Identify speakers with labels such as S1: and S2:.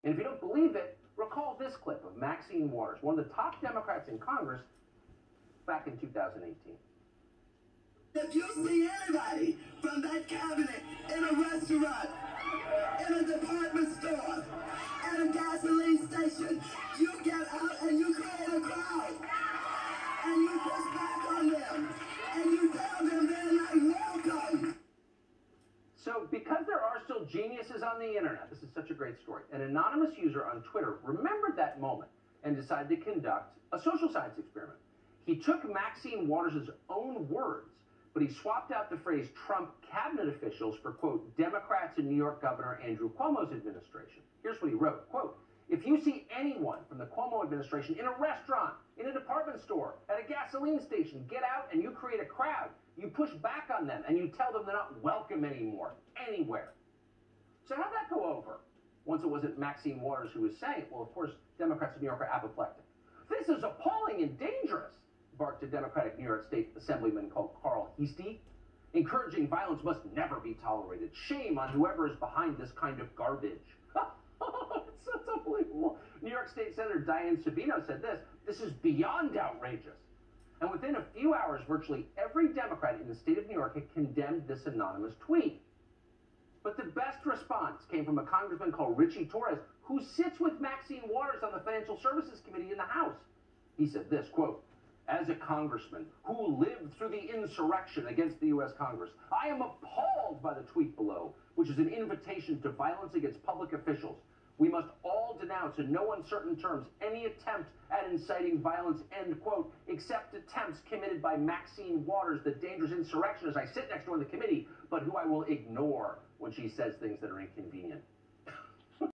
S1: And if you don't believe it, recall this clip of Maxine Waters, one of the top Democrats in Congress, back in 2018.
S2: If you see anybody from that cabinet in a restaurant, in a department store, at a gasoline station, you get out and you create a crowd. And you push back on them. And you tell them they're not welcome.
S1: So because there are still geniuses on the internet, this is such a great story. An anonymous user on Twitter remembered that moment and decided to conduct a social science experiment. He took Maxine Waters' own words, but he swapped out the phrase Trump cabinet officials for, quote, Democrats in New York Governor Andrew Cuomo's administration. Here's what he wrote, quote, if you see anyone from the Cuomo administration in a restaurant, in a department store, at a gasoline station, get out and you create a crowd. You push back on them and you tell them they're not welcome anymore, anywhere. So how'd that go over? Once it wasn't Maxine Waters who was saying it, well, of course, Democrats in New York are apoplectic. This is appalling and dangerous, barked a Democratic New York State Assemblyman called Carl Heastie. Encouraging violence must never be tolerated. Shame on whoever is behind this kind of garbage. It's unbelievable. New York State Senator Diane Sabino said this is beyond outrageous. And within a few hours, virtually every Democrat in the state of New York had condemned this anonymous tweet. But the best response came from a congressman called Richie Torres, who sits with Maxine Waters on the Financial Services Committee in the House. He said this, quote, as a congressman who lived through the insurrection against the U.S. Congress, I am appalled by the tweet below, which is an invitation to violence against public officials. We must all denounce in no uncertain terms any attempt at inciting violence, end quote, except attempts committed by Maxine Waters, the dangerous insurrectionist I sit next to on the committee, but who I will ignore when she says things that are inconvenient.